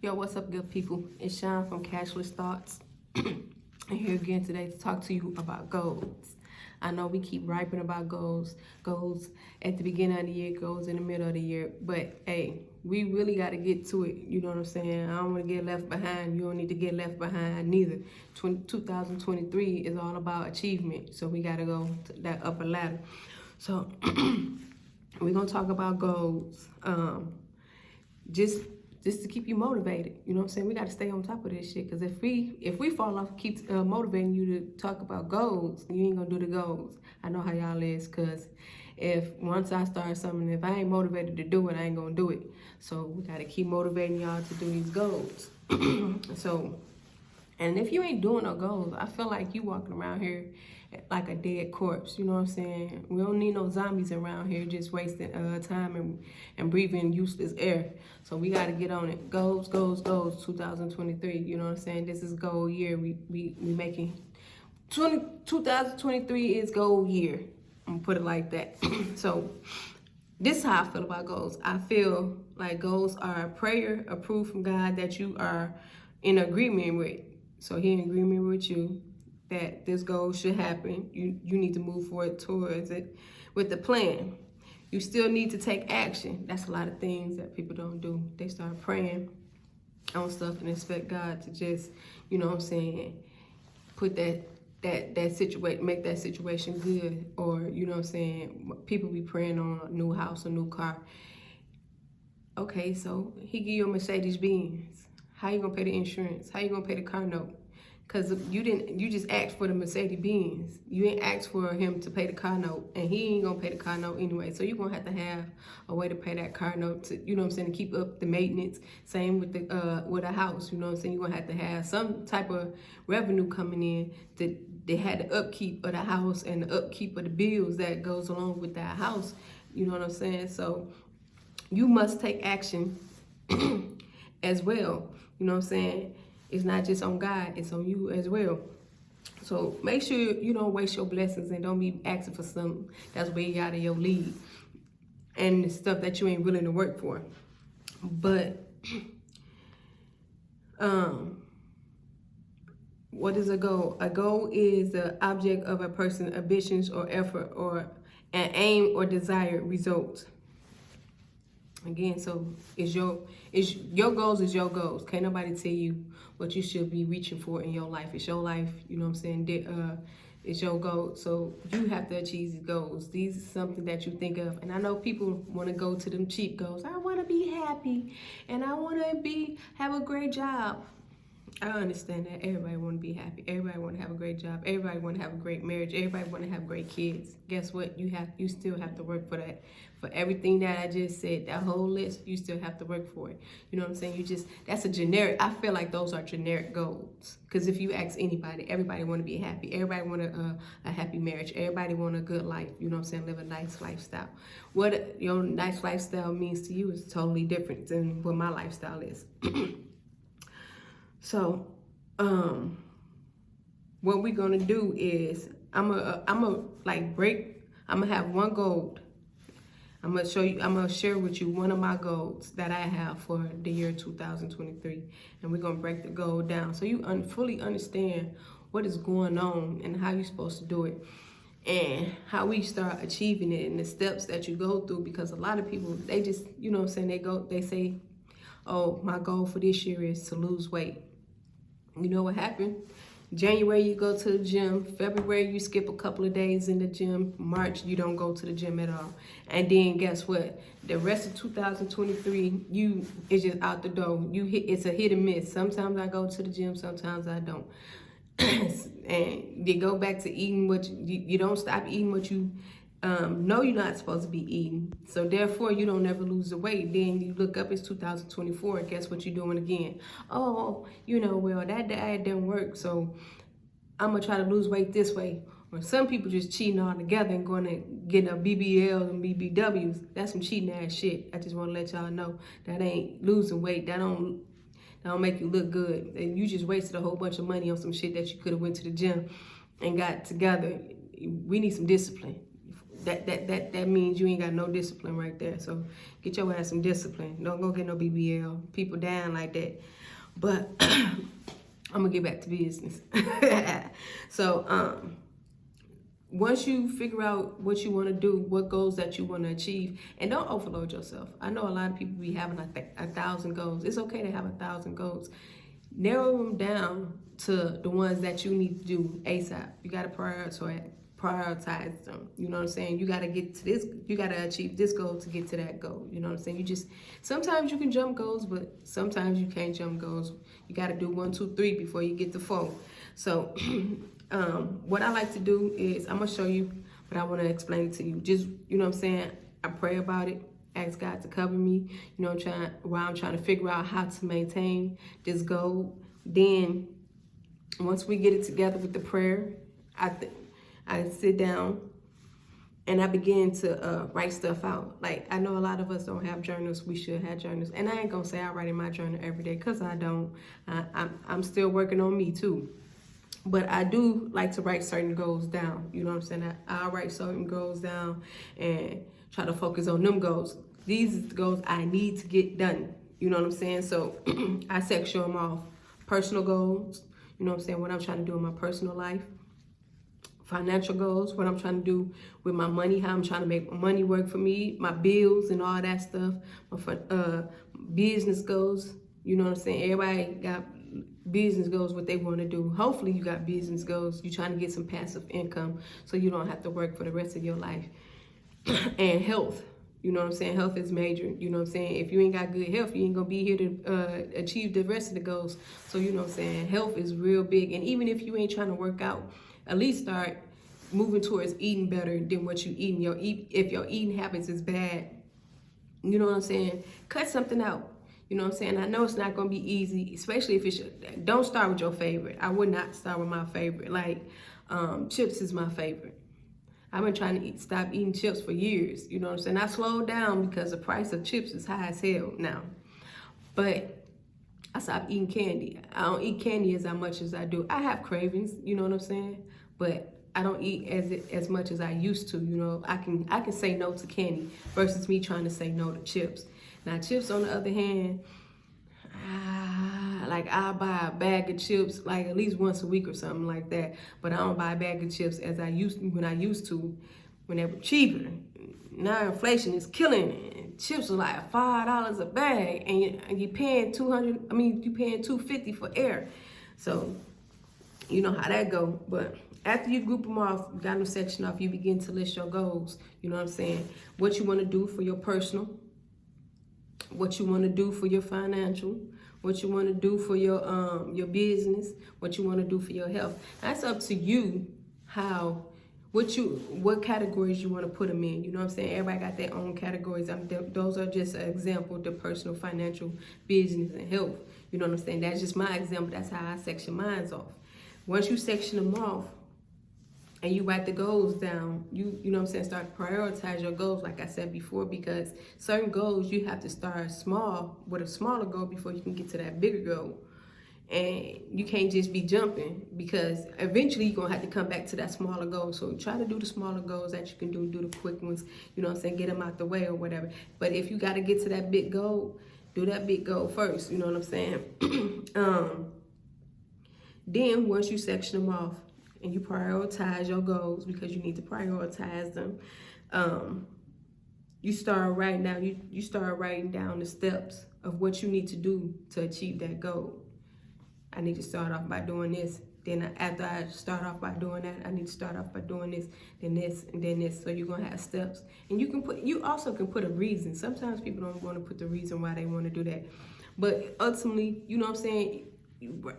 Yo, what's up, good people? It's Sean from Cashless Thoughts. And here again today to talk to you about goals. I know we keep rapping about goals at the beginning of the year, goals in the middle of the year, but hey, we really got to get to it. You know what I'm saying? I don't want to get left behind. You don't need to get left behind neither. 2023 is all about achievement, so we got to go to that upper ladder. So we're going to talk about goals. Just to keep you motivated. You know what I'm saying? We got to stay on top of this shit, because if we fall off, keep motivating you to talk about goals, you ain't gonna do the goals. I know how y'all is, because if once I start something, if I ain't motivated to do it, I ain't gonna do it. So we got to keep motivating y'all to do these goals. So, and if you ain't doing no goals, I feel like you walking around here like a dead corpse. You know what I'm saying? We don't need no zombies around here just wasting time and breathing useless air. So we got to get on it. Goals, 2023. You know what I'm saying? This is goal year. We making 2023 is goal year. I'm gonna put it like that. So this is how I feel about goals. I feel like goals are a prayer, a proof from God that you are in agreement with. So He in agreement with you that this goal should happen. You need to move forward towards it with the plan. You still need to take action. That's a lot of things that people don't do. They start praying on stuff and expect God to just, you know what I'm saying, put that situation, make that situation good. Or, you know what I'm saying, people be praying on a new house, a new car. Okay, so He give you a Mercedes Benz. How you gonna pay the insurance? How you gonna pay the car note? Because you just asked for the Mercedes Benz. You ain't asked for Him to pay the car note, and He ain't gonna pay the car note anyway. So you're gonna have to have a way to pay that car note to, you know what I'm saying, to keep up the maintenance. Same with with a house, you know what I'm saying. You're gonna have some type of revenue coming in that they had the upkeep of the house and the upkeep of the bills that goes along with that house. You know what I'm saying? So you must take action as well. You know what I'm saying? It's not just on God, it's on you as well. So make sure you don't waste your blessings and don't be asking for something that's way out of your league and the stuff that you ain't willing to work for. But what is a goal? A goal is the object of a person's ambitions or effort or an aim or desired result. Again, so your goals is your goals. Can't nobody tell you what you should be reaching for in your life. It's your life, you know what I'm saying? It's your goal. So you have to achieve these goals. These are something that you think of. And I know people want to go to them cheap goals. I want to be happy and I want to have a great job. I understand that everybody want to be happy. Everybody want to have a great job. Everybody want to have a great marriage. Everybody want to have great kids. Guess what? You still have to work for that. For everything that I just said, that whole list, you still have to work for it. You know what I'm saying? That's a generic, I feel like those are generic goals. Because if you ask anybody, everybody want to be happy. Everybody want a happy marriage. Everybody want a good life. You know what I'm saying? Live a nice lifestyle. What your nice lifestyle means to you is totally different than what my lifestyle is. So, what we're gonna do is I'm gonna have one goal. I'm gonna share with you one of my goals that I have for the year 2023, and we're gonna break the goal down so you fully understand what is going on and how you're supposed to do it, and how we start achieving it and the steps that you go through. Because a lot of people, they just, you know what I'm saying, they say, oh, my goal for this year is to lose weight. You know what happened? January, you go to the gym. February, you skip a couple of days in the gym. March, you don't go to the gym at all. And then guess what? The rest of 2023, it's just out the door. It's a hit and miss. Sometimes I go to the gym, sometimes I don't. And you go back to eating what you don't stop eating what you know you're not supposed to be eating. So therefore, you don't never lose the weight. Then you look up, it's 2024, and guess what you're doing again? Oh, well, that diet didn't work, so I'm going to try to lose weight this way. Or some people just cheating all together and going to get a BBL and BBWs. That's some cheating ass shit. I just want to let y'all know that ain't losing weight. That don't make you look good. And you just wasted a whole bunch of money on some shit that you could have went to the gym and got together. We need some discipline. that means you ain't got no discipline right there. So get your ass some discipline. Don't go get no BBL. People down like that. But I'm gonna get back to business. So once you figure out what you want to do, what goals that you want to achieve, and don't overload yourself. I know a lot of people be having 1,000 goals. It's okay to have 1,000 goals. Narrow them down to the ones that you need to do ASAP. You got to prioritize them. You know what I'm saying? You got to get to this. You got to achieve this goal to get to that goal. You know what I'm saying? Sometimes you can jump goals, but sometimes you can't jump goals. You got to do 1, 2, 3 before you get to 4. So what I like to do is, I'm going to show you, but I want to explain it to you. Just, you know what I'm saying? I pray about it. Ask God to cover me. You know, I'm trying to figure out how to maintain this goal. Then once we get it together with the prayer, I sit down and I begin to write stuff out. Like, I know a lot of us don't have journals. We should have journals. And I ain't gonna say I write in my journal every day, because I don't. I'm still working on me too. But I do like to write certain goals down. You know what I'm saying? I'll write certain goals down and try to focus on them goals. These are the goals I need to get done. You know what I'm saying? So I section them off. Personal goals, you know what I'm saying? What I'm trying to do in my personal life. Financial goals, what I'm trying to do with my money, how I'm trying to make my money work for me, my bills and all that stuff. My business goals, you know what I'm saying? Everybody got business goals, what they want to do. Hopefully you got business goals. You're trying to get some passive income so you don't have to work for the rest of your life. And health, you know what I'm saying? Health is major, you know what I'm saying? If you ain't got good health, you ain't gonna be here to achieve the rest of the goals. So, you know what I'm saying? Health is real big. And even if you ain't trying to work out, at least start moving towards eating better than what you eating. If your eating habits is bad, you know what I'm saying? Cut something out. You know what I'm saying? I know it's not going to be easy, especially if don't start with your favorite. I would not start with my favorite. Like, chips is my favorite. I've been trying to stop eating chips for years. You know what I'm saying? I slowed down because the price of chips is high as hell now. But I stopped eating candy. I don't eat candy as much as I do. I have cravings, you know what I'm saying? But I don't eat as much as I used to. You know, I can say no to candy versus me trying to say no to chips. Now, chips, on the other hand, like, I'll buy a bag of chips like at least once a week or something like that. But I don't buy a bag of chips as I used to when they were cheaper. Now inflation is killing it. And chips are like $5 a bag, and you paying $250 for air. So you know how that go. But after you group them off, you got them section off, you begin to list your goals. You know what I'm saying? What you want to do for your personal, what you want to do for your financial, what you want to do for your business, what you want to do for your health. That's up to you what categories you want to put them in. You know what I'm saying? Everybody got their own categories. Those are just an example, the personal, financial, business, and health. You know what I'm saying? That's just my example. That's how I section mine off. Once you section them off and you write the goals down, you know what I'm saying, start to prioritize your goals, like I said before, because certain goals you have to start small with a smaller goal before you can get to that bigger goal. And you can't just be jumping, because eventually you're going to have to come back to that smaller goal. So try to do the smaller goals that you can do the quick ones, you know what I'm saying, get them out the way or whatever. But if you got to get to that big goal, do that big goal first, you know what I'm saying? Then once you section them off and you prioritize your goals, because you need to prioritize them, you start writing down the steps of what you need to do to achieve that goal. I need to start off by doing this. Then after I start off by doing that, I need to start off by doing this, then this, and then this. So you're gonna have steps. And you also can put a reason. Sometimes people don't want to put the reason why they want to do that. But ultimately, you know what I'm saying,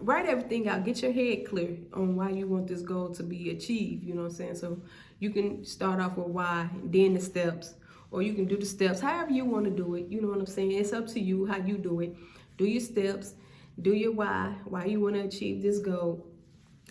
write everything out. Get your head clear on why you want this goal to be achieved. You know what I'm saying? So you can start off with why, then the steps, or you can do the steps however you want to do it. You know what I'm saying? It's up to you how you do it. Do your steps, do your why you want to achieve this goal,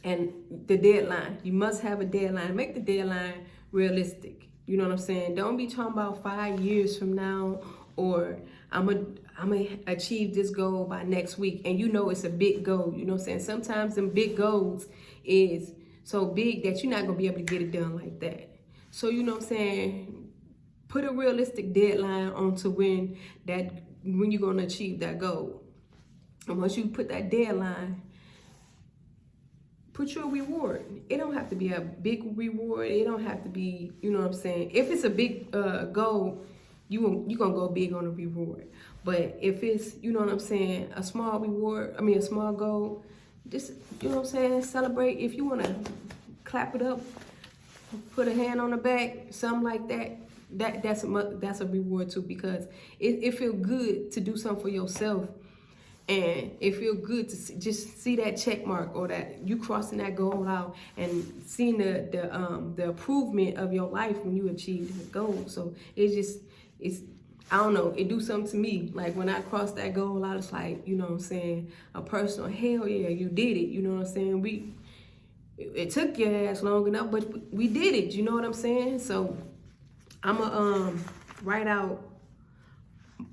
and the deadline. You must have a deadline. Make the deadline realistic. You know what I'm saying? Don't be talking about 5 years from now, or I'm gonna achieve this goal by next week, and you know it's a big goal. You know what I'm saying? Sometimes them big goals is so big that you're not gonna be able to get it done like that. So, you know what I'm saying, put a realistic deadline onto when you're going to achieve that goal. And once you put that deadline, put your reward. It don't have to be a big reward. It don't have to be, you know what I'm saying. If it's a big goal, you're going to go big on the reward. But if it's, you know what I'm saying, a small goal, just, you know what I'm saying, celebrate. If you want to clap it up, put a hand on the back, something like that, that's a reward too, because it feels good to do something for yourself. And it feels good to just see that check mark, or that you crossing that goal out and seeing the improvement of your life when you achieve the goal. So it's I don't know, it do something to me. Like when I crossed that goal, I was like, you know what I'm saying, a personal, hell yeah, you did it. You know what I'm saying? It took your ass long enough, but we did it. You know what I'm saying? So I'm gonna write out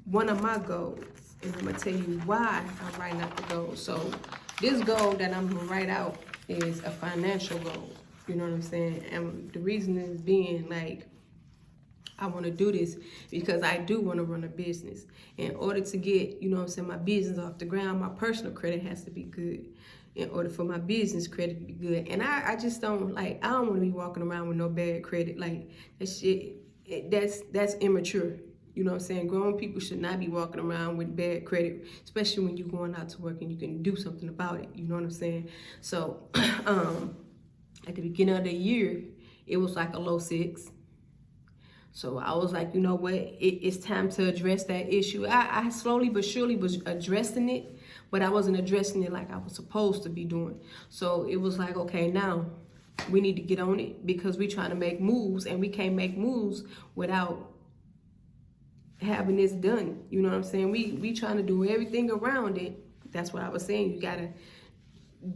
one of my goals. And I'm going to tell you why I'm writing out the goal. So this goal that I'm going to write out is a financial goal. You know what I'm saying? And the reason is being, like, I want to do this because I do want to run a business. In order to get, you know what I'm saying, my business off the ground, my personal credit has to be good in order for my business credit to be good. And I just don't, like, I don't want to be walking around with no bad credit. Like, that shit, that's immature. You know what I'm saying? Grown people should not be walking around with bad credit, especially when you're going out to work and you can do something about it. You know what I'm saying? So at the beginning of the year, it was like a low 6. So I was like, you know what? It's time to address that issue. I slowly but surely was addressing it, but I wasn't addressing it like I was supposed to be doing. So it was like, okay, now we need to get on it, because we're trying to make moves, and we can't make moves without having this done. You know what I'm saying? We trying to do everything around it. That's what I was saying. You gotta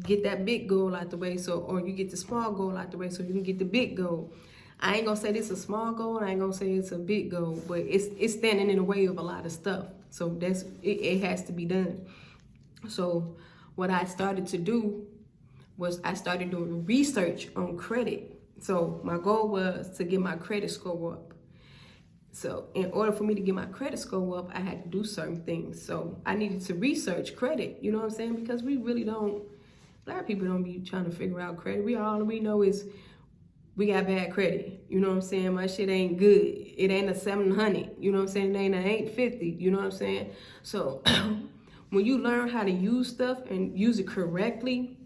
get that big goal out the way, or you get the small goal out the way so you can get the big goal. I ain't gonna say this is a small goal, and I ain't gonna say it's a big goal, but it's standing in the way of a lot of stuff. So it has to be done. So what I started to do was I started doing research on credit. So my goal was to get my credit score up. So in order for me to get my credit score up, I had to do certain things. So I needed to research credit, you know what I'm saying? Because we really don't, a lot of people don't be trying to figure out credit. All we know is we got bad credit. You know what I'm saying? My shit ain't good. It ain't a 700. You know what I'm saying? It ain't a 850. You know what I'm saying? So when you learn how to use stuff and use it correctly,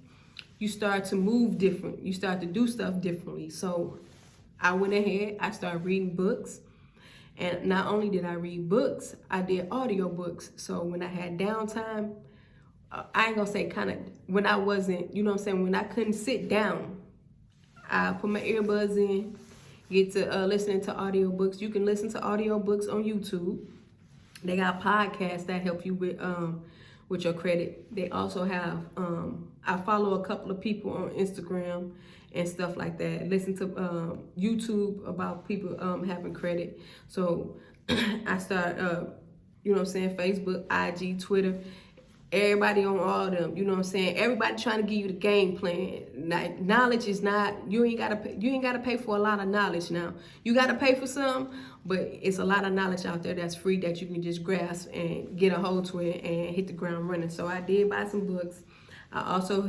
you start to move different. You start to do stuff differently. So I went ahead, I started reading books. And not only did I read books, I did audio books. So when I had downtime, I ain't gonna say kind of, when I wasn't, you know what I'm saying, when I couldn't sit down, I put my earbuds in, get to listening to audio books. You can listen to audio books on YouTube. They got podcasts that help you with your credit. They also have, I follow a couple of people on Instagram and stuff like that. Listen to YouTube about people having credit. So I start, you know what I'm saying, Facebook, IG, Twitter, everybody on all of them, you know what I'm saying? Everybody trying to give you the game plan. Knowledge is not, you ain't gotta pay for a lot of knowledge now. You gotta pay for some, but it's a lot of knowledge out there that's free that you can just grasp and get a hold to it and hit the ground running. So I did buy some books. I also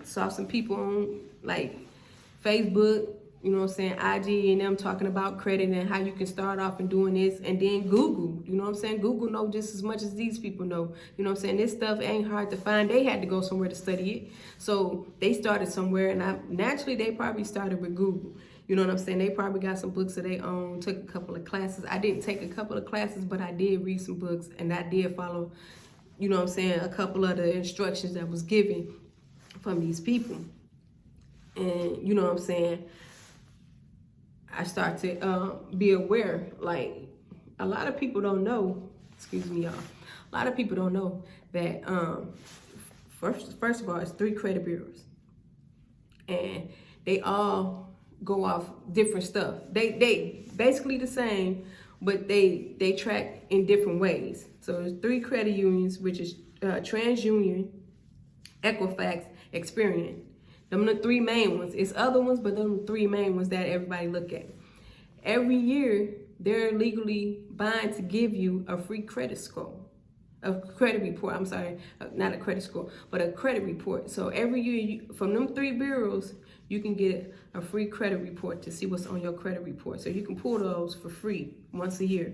saw some people on like Facebook, you know what I'm saying, IG and them talking about credit and how you can start off and doing this. And then Google, you know what I'm saying? Google know just as much as these people know. You know what I'm saying? This stuff ain't hard to find. They had to go somewhere to study it. So they started somewhere, and naturally they probably started with Google. You know what I'm saying? They probably got some books of their own, took a couple of classes. I didn't take a couple of classes, but I did read some books, and I did follow, you know what I'm saying, a couple of the instructions that was given from these people. And you know what I'm saying, I start to be aware. Like, a lot of people don't know, excuse me y'all, a lot of people don't know that first of all, it's 3 credit bureaus, and they all go off different stuff. They basically the same, but they track in different ways. So there's 3 credit unions, which is TransUnion, Equifax, Experian. Them the three main ones. It's other ones, but them the three main ones that everybody look at. Every year, they're legally bound to give you a free credit score. A credit report, I'm sorry, not a credit score, but a credit report. So every year, from them three bureaus, you can get a free credit report to see what's on your credit report. So you can pull those for free once a year.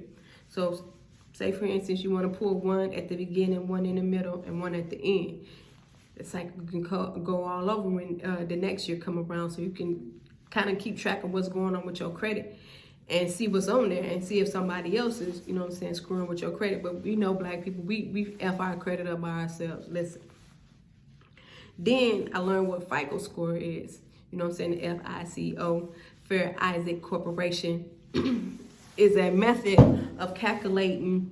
So say, for instance, you want to pull one at the beginning, one in the middle, and one at the end. The cycle can go all over when the next year come around, so you can kind of keep track of what's going on with your credit and see what's on there and see if somebody else is, you know what I'm saying, screwing with your credit. But we know black people, we F our credit up by ourselves. Listen. Then I learned what FICO score is. You know what I'm saying? The FICO, Fair Isaac Corporation, is a method of calculating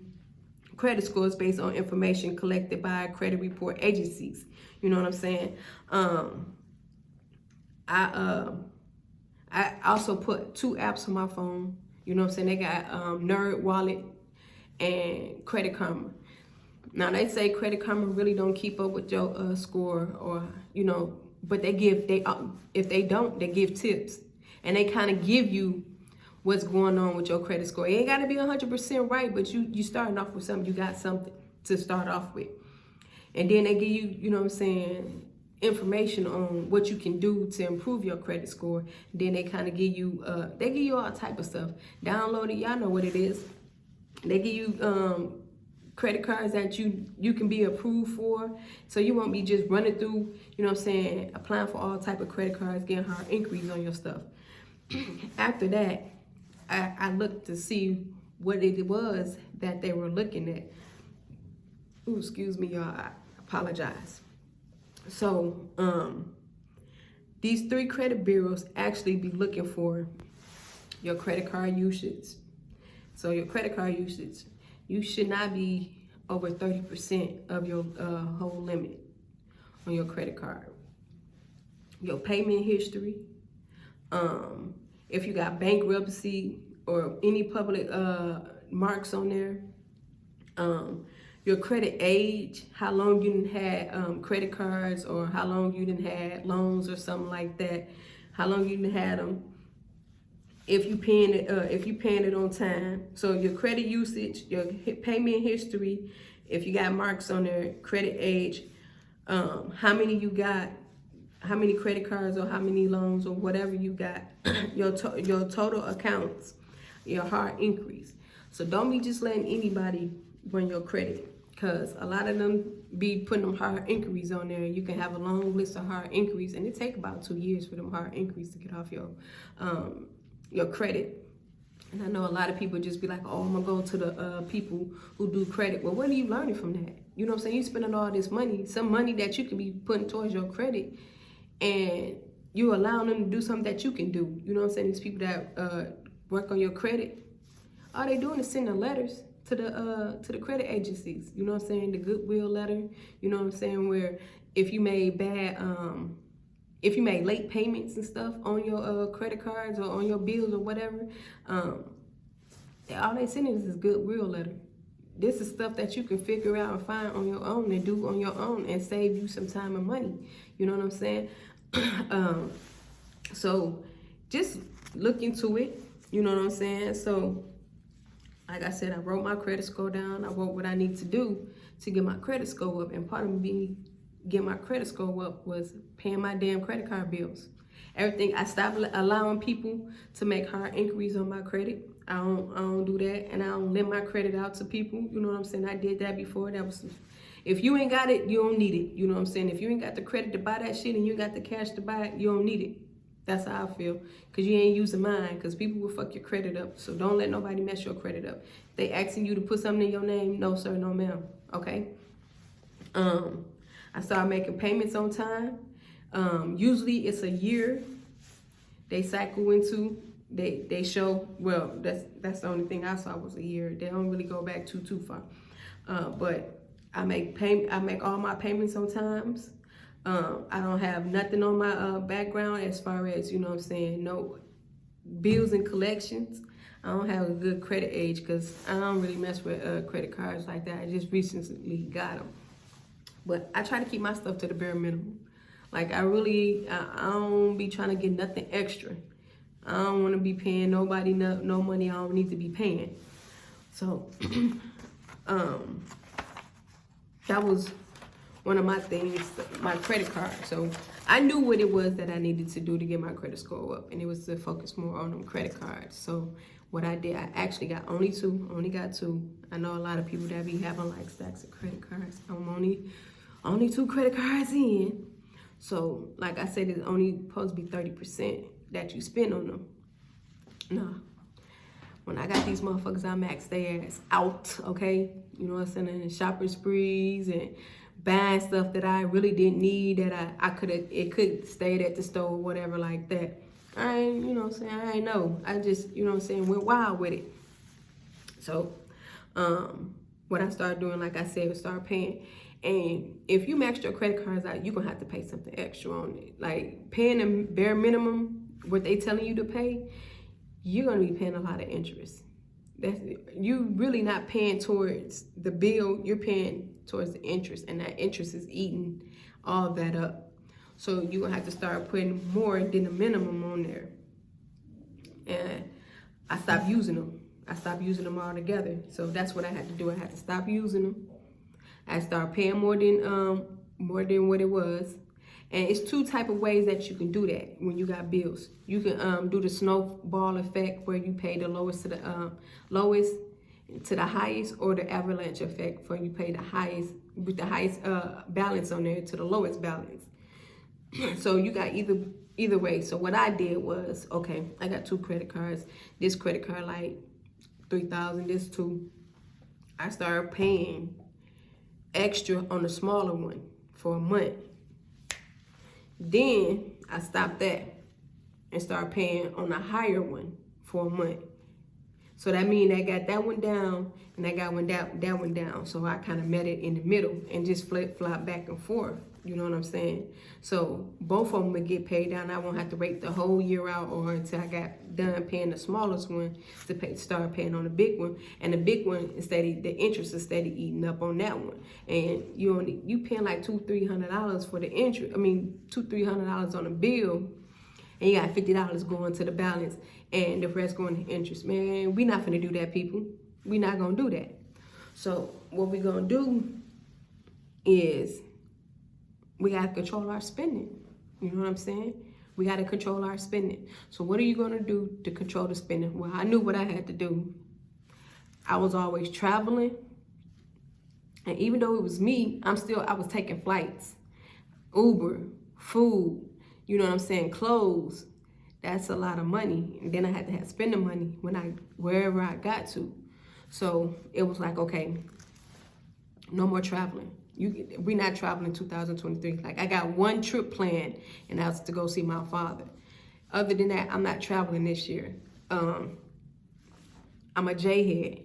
credit scores based on information collected by credit report agencies. You know what I'm saying? I also put 2 apps on my phone. You know what I'm saying? They got Nerd Wallet and Credit Karma. Now they say Credit Karma really don't keep up with your score, or you know, but if they don't, they give tips, and they kind of give you what's going on with your credit score. It ain't got to be 100% right, but you starting off with something. You got something to start off with, and then they give you, you know what I'm saying, information on what you can do to improve your credit score. Then they kind of give you all type of stuff. Download it, y'all know what it is. They give you credit cards that you can be approved for, so you won't be just running through, you know what I'm saying, applying for all type of credit cards, getting higher inquiries on your stuff. After that, I looked to see what it was that they were looking at. Ooh, excuse me, y'all, I apologize. So, these 3 credit bureaus actually be looking for your credit card usage. So your credit card usage, you should not be over 30% of your whole limit on your credit card. Your payment history, if you got bankruptcy or any public marks on there, your credit age, how long you didn't have credit cards, or how long you didn't have loans or something like that, how long you didn't have them, if you paying it on time. So your credit usage, your payment history, if you got marks on there, credit age, how many you got, how many credit cards or how many loans or whatever you got, your total accounts, your hard inquiries. So don't be just letting anybody run your credit, because a lot of them be putting them hard inquiries on there. You can have a long list of hard inquiries, and it take about 2 years for them hard inquiries to get off your credit. And I know a lot of people just be like, oh, I'm gonna go to the people who do credit. Well, what are you learning from that? You know what I'm saying? You spending all this money, some money that you can be putting towards your credit, and you allowing them to do something that you can do. You know what I'm saying? These people that work on your credit, all they doing is sending letters to the credit agencies. You know what I'm saying? The goodwill letter. You know what I'm saying? Where if you made if you made late payments and stuff on your credit cards or on your bills or whatever, all they sending is this goodwill letter. This is stuff that you can figure out and find on your own and do on your own and save you some time and money. You know what I'm saying? So just look into it. You know what I'm saying? So like I said, I wrote my credit score down. I wrote what I need to do to get my credit score up. And part of me getting my credit score up was paying my damn credit card bills. Everything, I stopped allowing people to make hard inquiries on my credit. I don't do that, and I don't lend my credit out to people. You know what I'm saying? I did that before. That was, if you ain't got it, you don't need it. You know what I'm saying? If you ain't got the credit to buy that shit and you ain't got the cash to buy it, you don't need it. That's how I feel, because you ain't using mine, because people will fuck your credit up. So don't let nobody mess your credit up. If they asking you to put something in your name, no sir, no ma'am, okay? I started making payments on time. Usually it's a year they cycle into. They show, well, that's the only thing I saw was a year. They don't really go back too far. But I make all my payments on times. I don't have nothing on my background as far as, you know what I'm saying, no bills and collections. I don't have a good credit age because I don't really mess with credit cards like that. I just recently got them. But I try to keep my stuff to the bare minimum. Like I don't be trying to get nothing extra. I don't want to be paying nobody no money I don't need to be paying. So that was one of my things, my credit card. So I knew what it was that I needed to do to get my credit score up, and it was to focus more on them credit cards. So what I did, I actually got only got two. I know a lot of people that be having like stacks of credit cards. I'm only 2 credit cards in. So like I said, it's only supposed to be 30% that you spend on them. No. When I got these motherfuckers, I maxed their ass out, okay? You know what I'm saying? And shopping sprees and buying stuff that I really didn't need, that it could stay at the store or whatever like that. I ain't, you know what I'm saying? I ain't know. I just, you know what I'm saying, went wild with it. So, what I started doing, like I said, was start paying. And if you maxed your credit cards out, you're going to have to pay something extra on it. Like paying the bare minimum, what they telling you to pay, you're going to be paying a lot of interest. You really not paying towards the bill, you're paying towards the interest, and that interest is eating all that up. So you're going to have to start putting more than the minimum on there. And I stopped using them. I stopped using them altogether. So that's what I had to do. I had to stop using them. I started paying more than what it was. And it's 2 type of ways that you can do that when you got bills. You can do the snowball effect, where you pay the lowest to the highest, or the avalanche effect, where you pay the highest with the highest balance on there to the lowest balance. So you got either way. So what I did was, okay, I got 2 credit cards. This credit card like $3,000. This 2. I started paying extra on the smaller one for a month. Then I stopped that and started paying on a higher one for a month. So that means I got that one down and I got that one down. So I kind of met it in the middle and just flip-flop back and forth. You know what I'm saying? So both of them would get paid down. I won't have to wait the whole year out or until I got done paying the smallest one to start paying on the big one. And the big one, the interest is steady eating up on that one. And you paying like $200-300 for the interest. I mean, $200-300 on a bill, and you got $50 going to the balance, and the rest going to interest. Man, we not gonna do that, people. We not gonna do that. So what we gonna do is we got to control our spending. You know what I'm saying? We got to control our spending. So what are you going to do to control the spending? Well, I knew what I had to do. I was always traveling. And even though it was me, I was taking flights, Uber, food, you know what I'm saying, clothes. That's a lot of money. And then I had to have spending money wherever I got to. So it was like, okay, no more traveling. We not traveling in 2023. Like I got 1 trip planned, and that was to go see my father. Other than that, I'm not traveling this year. I'm a J-head.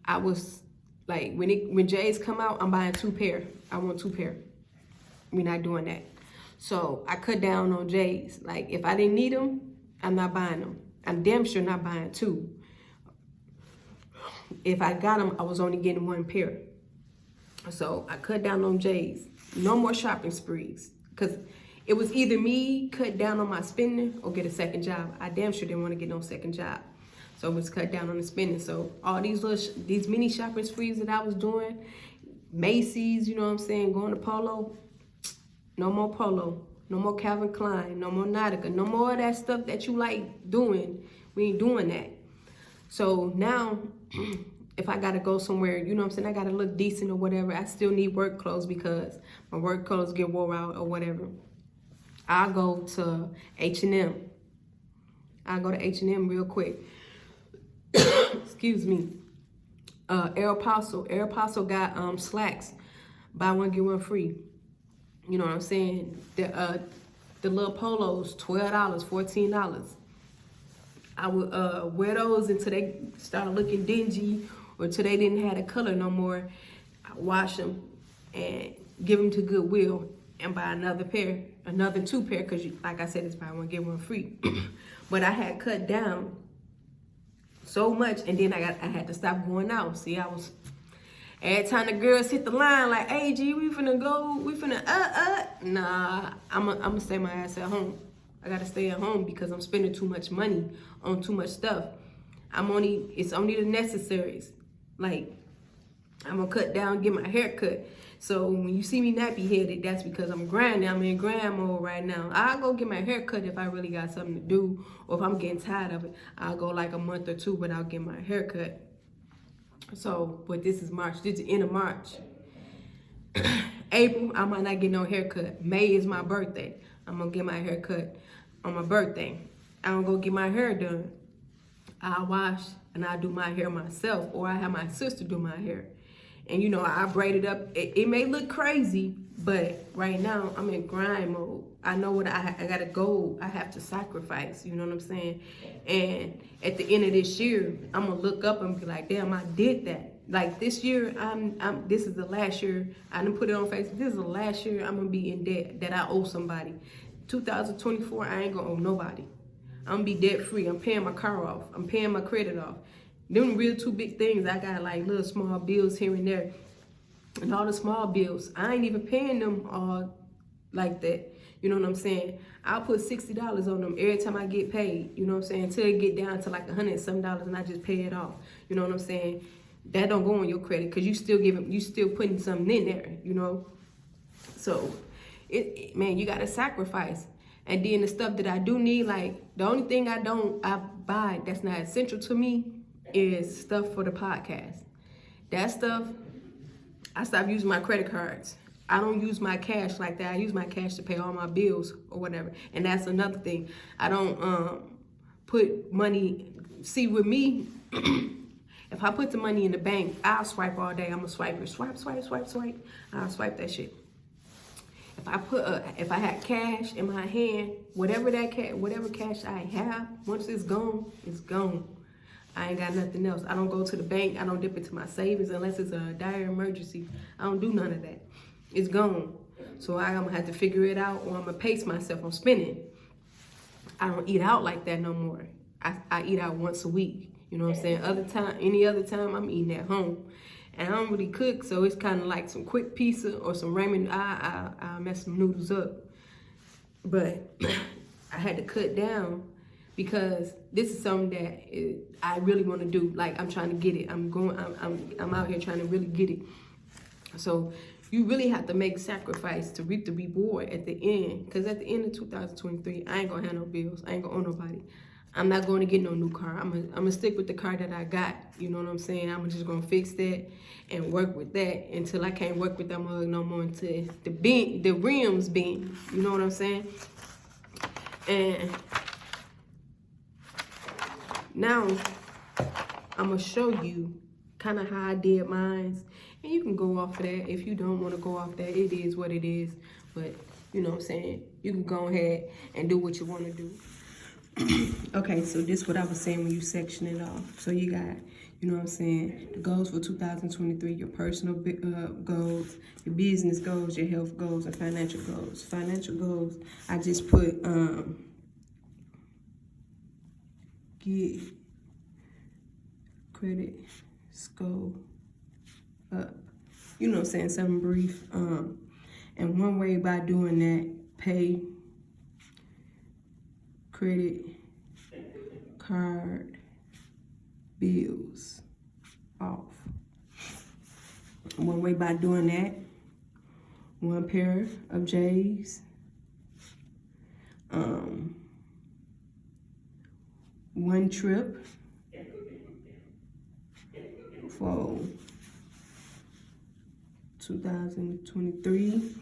I was like, when J's come out, I'm buying 2 pair. I want 2 pair. We're not doing that. So I cut down on J's. Like if I didn't need them, I'm not buying them. I'm damn sure not buying 2. If I got them, I was only getting 1 pair. So I cut down on J's. No more shopping sprees. Because it was either me cut down on my spending or get a second job. I damn sure didn't want to get no second job. So it was cut down on the spending. So all these mini shopping sprees that I was doing, Macy's, you know what I'm saying, going to Polo, no more Polo, no more Calvin Klein, no more Nautica, no more of that stuff that you like doing. We ain't doing that. So now, if I gotta go somewhere, you know what I'm saying, I gotta look decent or whatever, I still need work clothes because my work clothes get wore out or whatever. I'll go to H&M. I'll go to H&M real quick. Excuse me. Aeropostale got slacks. Buy 1, get 1 free. You know what I'm saying? The little polos, $12, $14. I would wear those until they started looking dingy or until they didn't have the color no more. I wash them and give them to Goodwill and buy another 2 pair, because like I said, it's buy 1, get 1 free. But I had cut down so much, and then I had to stop going out. See, Every time the girls hit the line, like, hey, G, we finna go, we finna, Nah, I'm gonna stay my ass at home. I gotta stay at home because I'm spending too much money on too much stuff. It's only the necessaries. Like, I'm gonna cut down, get my hair cut. So when you see me nappy headed, that's because I'm grinding. I'm in grind mode right now. I'll go get my hair cut if I really got something to do, or if I'm getting tired of it. I'll go like a month or two without getting my hair cut. So, but this is March. This is the end of March. April, I might not get no haircut. May is my birthday. I'm gonna get my hair cut on my birthday. I don't go get my hair done. I wash and I do my hair myself, or I have my sister do my hair. And you know, I braid it up. It may look crazy, but right now I'm in grind mode. I know what I got a goal I have to sacrifice, you know what I'm saying? And at the end of this year, I'm gonna look up and be like, damn, I did that. Like this year, this is the last year. I didn't put it on Facebook. This is the last year I'm gonna be in debt that I owe somebody. 2024, I ain't gonna owe nobody. I'm gonna be debt free. I'm paying my car off. I'm paying my credit off. Them real two big things. I got like little small bills here and there. And all the small bills, I ain't even paying them all like that. You know what I'm saying? I'll put $60 on them every time I get paid. You know what I'm saying? Until it get down to like $100 and some and I just pay it off. You know what I'm saying? That don't go on your credit because you still putting something in there, you know? So, man, you got to sacrifice. And then the stuff that I do need, like the only thing I buy that's not essential to me is stuff for the podcast. That stuff, I stopped using my credit cards. I don't use my cash like that. I use my cash to pay all my bills or whatever. And that's another thing. I don't put money, see with me, if I put the money in the bank, I'll swipe all day. I'm gonna swipe it. Swipe. I'll swipe that shit. If I had cash in my hand, whatever cash I have, once it's gone, it's gone. I ain't got nothing else. I don't go to the bank. I don't dip into my savings unless it's a dire emergency. I don't do none of that. It's gone. So I'm gonna have to figure it out, or I'm gonna pace myself on spending. I don't eat out like that no more. I eat out once a week. You know what I'm saying? Any other time, I'm eating at home. And I don't really cook, so it's kind of like some quick pizza or some ramen. I mess some noodles up. But I had to cut down because this is something that I really want to do. Like, I'm trying to get it. I'm out here trying to really get it. So you really have to make sacrifice to reap the reward at the end. Because at the end of 2023, I ain't going to have no bills. I ain't going to owe nobody. I'm not going to get no new car. I'm gonna stick with the car that I got. You know what I'm saying? I'm just going to fix that and work with that until I can't work with that mug no more, until the rims bend. You know what I'm saying? And now I'm going to show you kind of how I did mine. And you can go off of that. If you don't want to go off that, it is what it is. But, you know what I'm saying? You can go ahead and do what you want to do. Okay, so this is what I was saying when you section it off. So you got, you know what I'm saying, the goals for 2023, your personal goals, your business goals, your health goals, and financial goals. Financial goals, I just put get credit score up. You know what I'm saying, something brief. And one way by doing that, pay credit card bills off. One way by doing that, one pair of J's, one trip for 2023.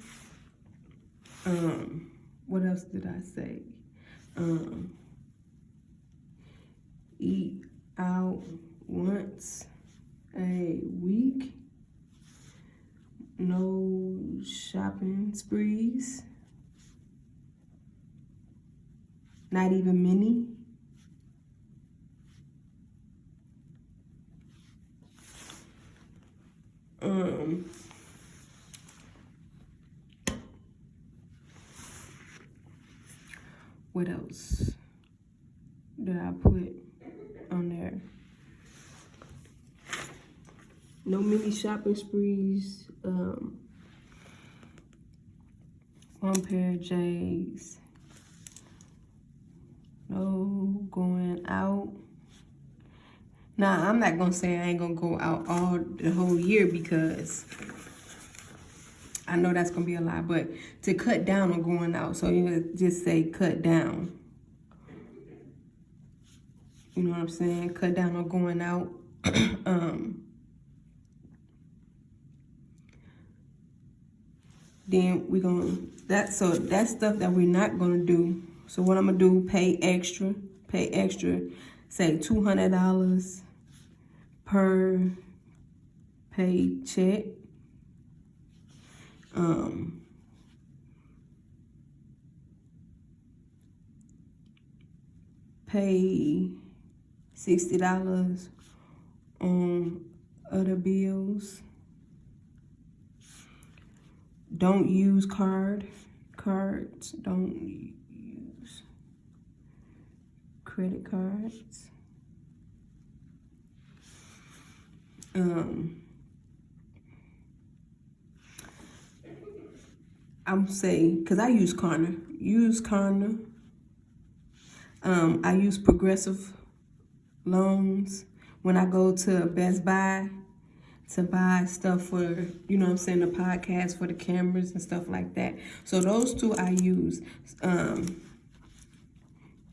What else did I say? Eat out once a week. No shopping sprees. Not even many. What else did I put on there? No mini shopping sprees. One pair of J's. No going out. Now, I'm not gonna say I ain't gonna go out all the whole year because I know that's gonna be a lot, but to cut down on going out, so you just say cut down. You know what I'm saying? Cut down on going out. Then we're gonna, that's stuff that we're not gonna do. So what I'm gonna do, pay extra, say $200 per paycheck. Pay $60 on other bills. Don't use cards. Don't use credit cards. I'm saying, cause I use Klarna. Use Klarna. I use Progressive loans when I go to Best Buy to buy stuff for, you know what I'm saying, the podcast, for the cameras and stuff like that. So those two I use.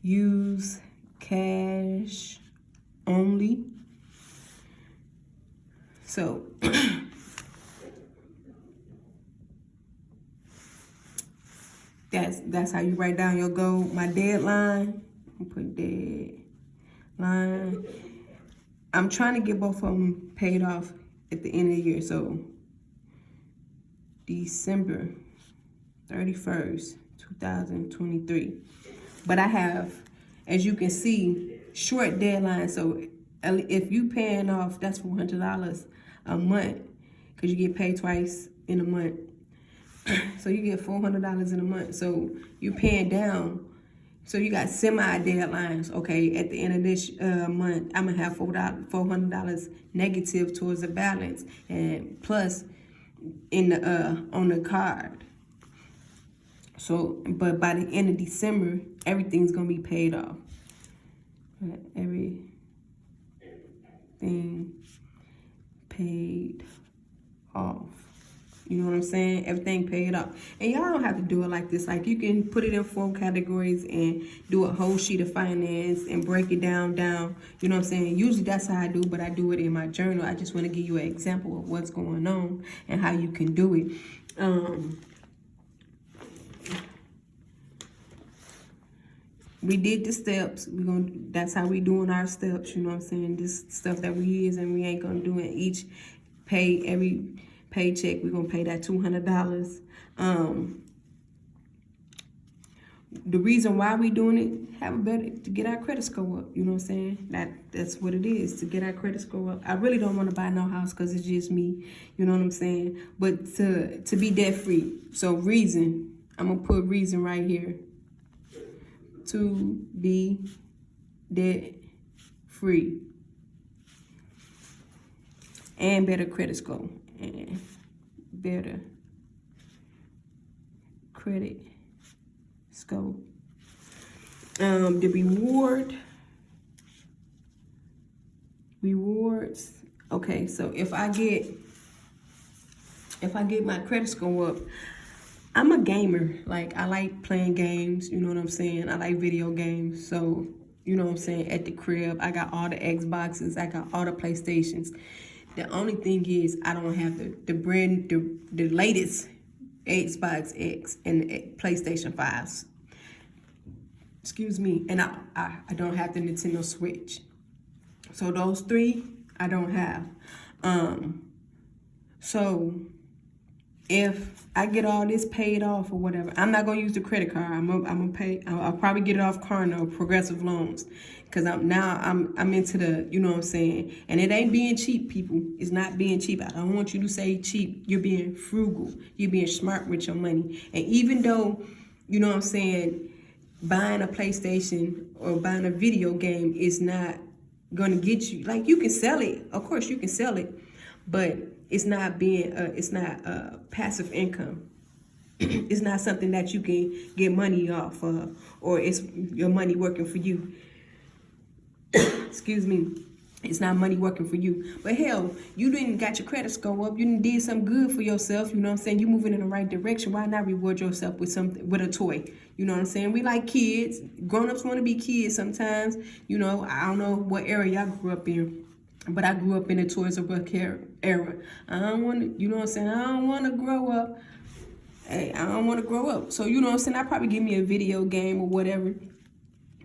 Use cash only. So that's how you write down your goal. My deadline, put deadline. I'm trying to get both of them paid off at the end of the year. So December 31st, 2023. But I have, as you can see, short deadline. So if you paying off, that's $400 a month, because you get paid twice in a month. So you get $400 in a month. So you paying down. So you got semi deadlines. Okay, at the end of this month, I'm gonna have $400 negative towards the balance, and plus in the on the card. So, but by the end of December, everything's gonna be paid off. Everything paid off. You know what I'm saying? Everything paid off. And y'all don't have to do it like this. Like, you can put it in 4 categories and do a whole sheet of finance and break it down. You know what I'm saying? Usually that's how I do, but I do it in my journal. I just want to give you an example of what's going on and how you can do it. We did the steps. That's how we doing our steps. You know what I'm saying? This stuff that we use, and we ain't gonna do it each every paycheck. We're gonna pay that $200. The reason why we doing it, to get our credit score up. You know what I'm saying? That's what it is, to get our credit score up. I really don't want to buy no house because it's just me. You know what I'm saying? But to be debt free. So reason, I'm gonna put reason right here. To be debt free and better credit score. And better credit score. The rewards. Okay, so if I get my credit score up, I'm a gamer. Like, I like playing games, you know what I'm saying? I like video games. So, you know what I'm saying, at the crib, I got all the Xboxes, I got all the PlayStations. The only thing is, I don't have the latest Xbox X and the PlayStation 5s. Excuse me. And I don't have the Nintendo Switch. So those 3, I don't have. So if I get all this paid off or whatever, I'm not gonna use the credit card. I'll probably get it off Klarna or Progressive loans, because I'm into the, you know what I'm saying. And it ain't being cheap, people. It's not being cheap. I don't want you to say cheap. You're being frugal. You're being smart with your money. And even though, you know what I'm saying, buying a PlayStation or buying a video game is not gonna get you, like, you can sell it. Of course, you can sell it. but it's not being it's not passive income. It's not something that you can get money off of, or it's your money working for you. Excuse me. It's not money working for you. But hell, you didn't got your credit score up. You didn't did something good for yourself. You know what I'm saying? You moving in the right direction. Why not reward yourself with something, with a toy? You know what I'm saying? We like kids. Grown-ups want to be kids sometimes. You know, I don't know what era y'all grew up in, but I grew up in the Toys R Us era. I don't want to, you know what I'm saying? I don't want to grow up. Hey, I don't want to grow up. So, you know what I'm saying? I probably give me a video game or whatever,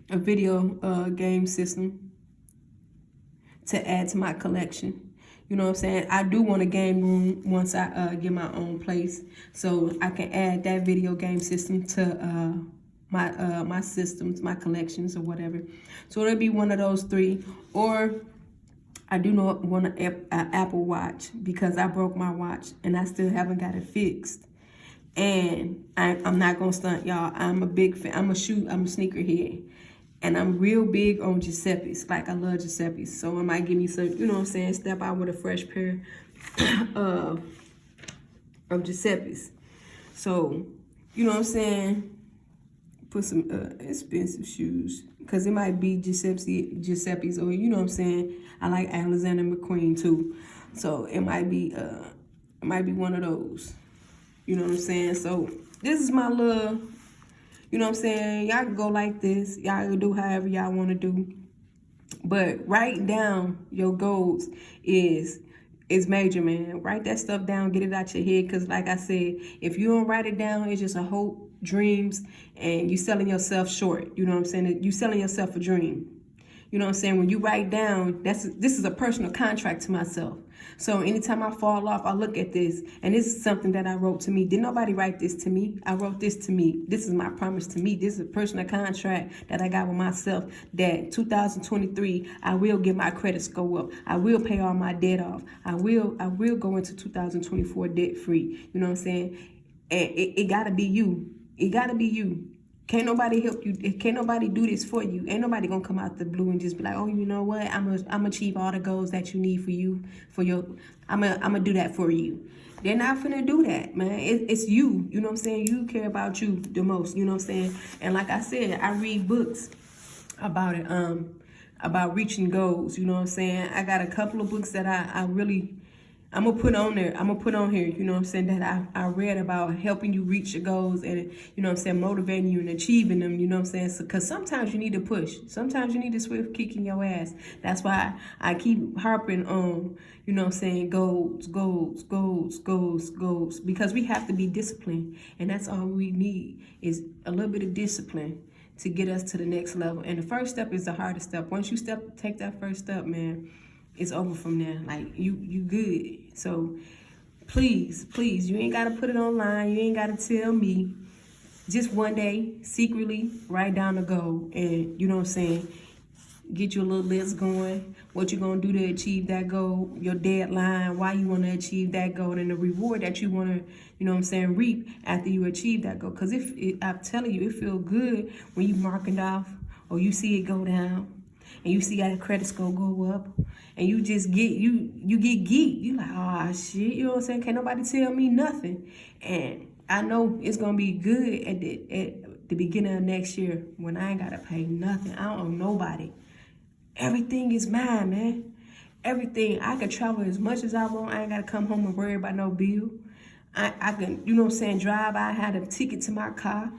a video game system to add to my collection. You know what I'm saying? I do want a game room once I get my own place, so I can add that video game system to my systems, my collections or whatever. So it'll be one of those three. Or I do not want an Apple Watch because I broke my watch and I still haven't got it fixed. And I'm not gonna stunt, y'all. I'm a big fan. I'm a sneakerhead. And I'm real big on Giuseppe's. Like, I love Giuseppe's. So it might give me some, you know what I'm saying, step out with a fresh pair of Giuseppe's. So, you know what I'm saying, put some expensive shoes. Because it might be Giuseppe's, or, you know what I'm saying, I like Alexander McQueen too. So it might be one of those. You know what I'm saying? So this is my little, you know what I'm saying? Y'all can go like this. Y'all can do however y'all want to do. But writing down your goals is major, man. Write that stuff down. Get it out your head. Because like I said, if you don't write it down, it's just a hope, dreams, and you selling yourself short. You know what I'm saying? You selling yourself a dream. You know what I'm saying? When you write down, this is a personal contract to myself. So anytime I fall off, I look at this, and this is something that I wrote to me. Didn't nobody write this to me? I wrote this to me. This is my promise to me. This is a personal contract that I got with myself, that 2023, I will get my credit score up. I will pay all my debt off. I will go into 2024 debt free. You know what I'm saying? And it gotta be you. It gotta be you. Can't nobody help you. Can't nobody do this for you. Ain't nobody gonna come out the blue and just be like, oh, you know what? I'm achieve all the goals that you need for you, I'm gonna do that for you. They're not finna do that, man. It's you. You know what I'm saying? You care about you the most. You know what I'm saying? And like I said, I read books about it, about reaching goals. You know what I'm saying? I got a couple of books that I'm gonna put on there. I'm gonna put on here, you know what I'm saying, that I read about helping you reach your goals and, you know what I'm saying, motivating you and achieving them, you know what I'm saying? Because sometimes you need to push. Sometimes you need a swift kick in your ass. That's why I keep harping on, you know what I'm saying, goals. Because we have to be disciplined. And that's all we need is a little bit of discipline to get us to the next level. And the first step is the hardest step. Once you take that first step, man, it's over from there. Like, you good. So please, you ain't gotta put it online. You ain't gotta tell me. Just one day, secretly write down the goal, and you know what I'm saying, get your little list going. What you gonna do to achieve that goal, your deadline, why you wanna achieve that goal, and the reward that you wanna, you know what I'm saying, reap after you achieve that goal. Cause I'm telling you, it feel good when you mark it off, or you see it go down, and you see how the credit score go up, and you just get, you get geeked. You like, oh shit, you know what I'm saying? Can't nobody tell me nothing. And I know it's gonna be good at the beginning of next year when I ain't gotta pay nothing. I don't owe nobody. Everything is mine, man. Everything. I can travel as much as I want. I ain't gotta come home and worry about no bill. I can, you know what I'm saying, drive. I had a ticket to my car.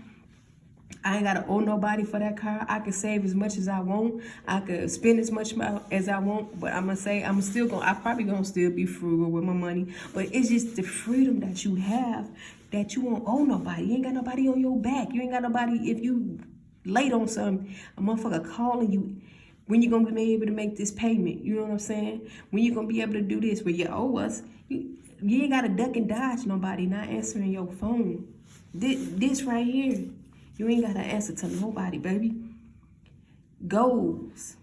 I ain't gotta owe nobody for that car. I can save as much as I want. I could spend as much as I want. But I'm gonna say, I probably gonna still be frugal with my money. But it's just the freedom that you have, that you won't owe nobody. You ain't got nobody on your back. You ain't got nobody, if you late on something, a motherfucker calling you. When you gonna be able to make this payment? You know what I'm saying? When you gonna be able to do this? When you owe us, you ain't gotta duck and dodge nobody not answering your phone. This right here. You ain't got to answer to nobody, baby. Goals.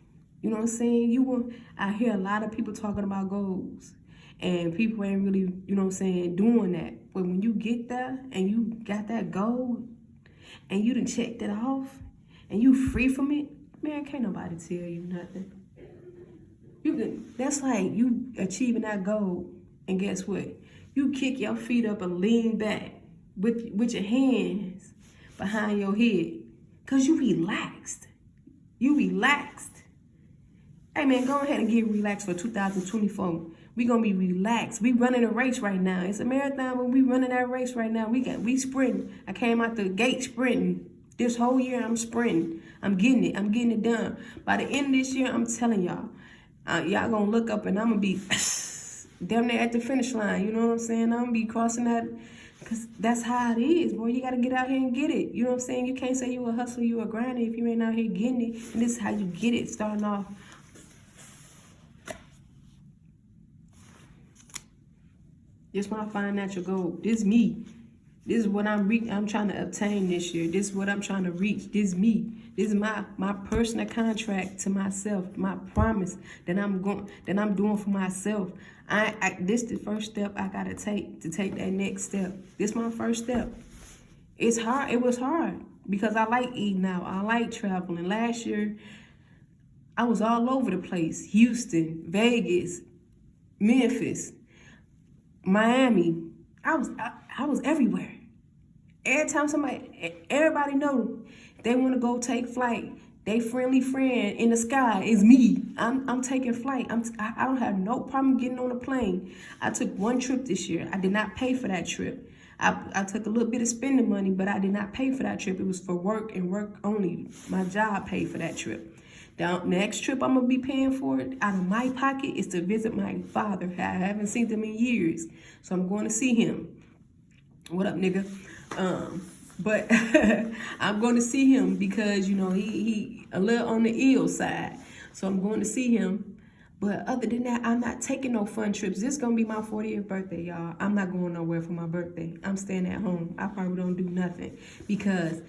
You know what I'm saying? I hear a lot of people talking about goals. And people ain't really, you know what I'm saying, doing that. But when you get there and you got that goal and you done checked it off and you free from it, man, can't nobody tell you nothing. That's like you achieving that goal. And guess what? You kick your feet up and lean back with your hands behind your head. Because you relaxed. You relaxed. Hey man, go ahead and get relaxed for 2024. We gonna be relaxed. We running a race right now. It's a marathon, but we running that race right now. We sprinting. I came out the gate sprinting. This whole year I'm sprinting. I'm getting it. I'm getting it done. By the end of this year, I'm telling y'all, y'all gonna look up and I'm gonna be damn near at the finish line. You know what I'm saying? I'm gonna be crossing that, because that's how it is, boy. You gotta get out here and get it. You know what I'm saying? You can't say you a hustler, you a grinder if you ain't out here getting it. And this is how you get it, starting off. This is my financial goal. This is me. This is what I'm trying to obtain this year. This is what I'm trying to reach. This is me. This is my personal contract to myself. My promise that I'm doing for myself. This is the first step I gotta take to take that next step. This is my first step. It's hard. It was hard because I like eating out. I like traveling. Last year, I was all over the place. Houston, Vegas, Memphis, Miami. I was everywhere. Every time everybody know they want to go take flight, they friendly friend in the sky is me. I'm taking flight. I don't have no problem getting on a plane. I took one trip this year. I did not pay for that trip. I took a little bit of spending money, but I did not pay for that trip. It was for work and work only. My job paid for that trip. The next trip I'm going to be paying for out of my pocket is to visit my father. I haven't seen him in years, so I'm going to see him. What up, nigga? But I'm going to see him because, you know, he a little on the ill side. So I'm going to see him. But other than that, I'm not taking no fun trips. This is going to be my 40th birthday, y'all. I'm not going nowhere for my birthday. I'm staying at home. I probably don't do nothing because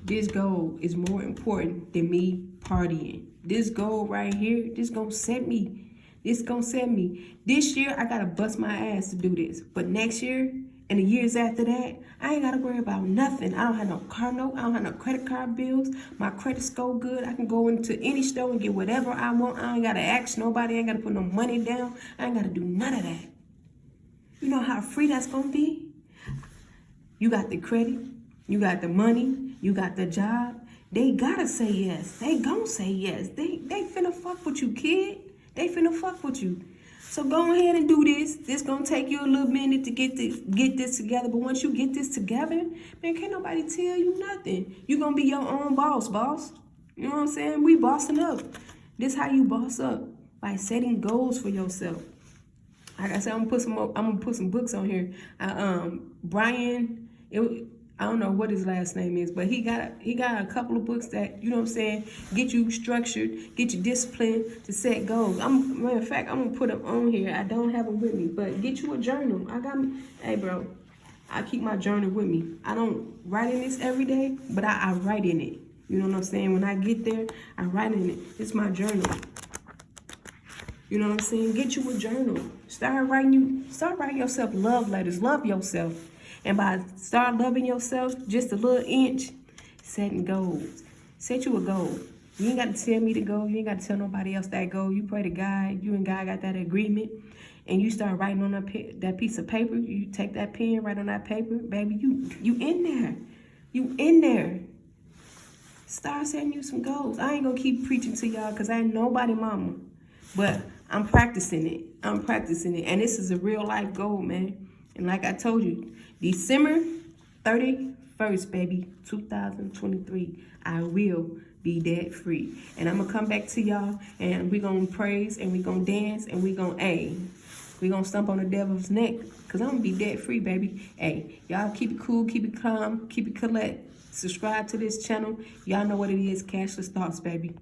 this goal is more important than me partying. This goal right here, this gonna set me. This gonna set me. This year, I gotta bust my ass to do this. But next year, and the years after that, I ain't gotta worry about nothing. I don't have no car note. I don't have no credit card bills. My credit score good. I can go into any store and get whatever I want. I ain't gotta ask nobody. I ain't gotta put no money down. I ain't gotta do none of that. You know how free that's gonna be? You got the credit. You got the money. You got the job. They gotta say yes. They gon' say yes. They finna fuck with you, kid. They finna fuck with you. So go ahead and do this. This gonna take you a little minute to get this together. But once you get this together, man, can't nobody tell you nothing. You gonna be your own boss. You know what I'm saying? We bossing up. This how you boss up, by setting goals for yourself. Like I said, I'm gonna put some books on here. Brian, I don't know what his last name is, but he got a couple of books that, you know what I'm saying, get you structured, get you disciplined to set goals. Matter of fact, I'm gonna put them on here. I don't have them with me, but get you a journal. Hey bro, I keep my journal with me. I don't write in this every day, but I write in it. You know what I'm saying? When I get there, I write in it. It's my journal. You know what I'm saying? Get you a journal. Start writing yourself love letters. Love yourself. And by start loving yourself just a little inch, setting goals. Set you a goal. You ain't got to tell me to go. You ain't got to tell nobody else that goal. You pray to God. You and God got that agreement. And you start writing on that piece of paper. You take that pen, write on that paper. Baby, you in there. You in there. Start setting you some goals. I ain't going to keep preaching to y'all because I ain't nobody mama. But I'm practicing it. And this is a real life goal, man. And like I told you, December 31st, baby, 2023, I will be debt free. And I'm going to come back to y'all, and we're going to praise, and we're going to dance, and we're going to stomp on the devil's neck, because I'm going to be debt free, baby. Hey, y'all keep it cool, keep it calm, keep it collect. Subscribe to this channel. Y'all know what it is, Cashless Thoughts, baby.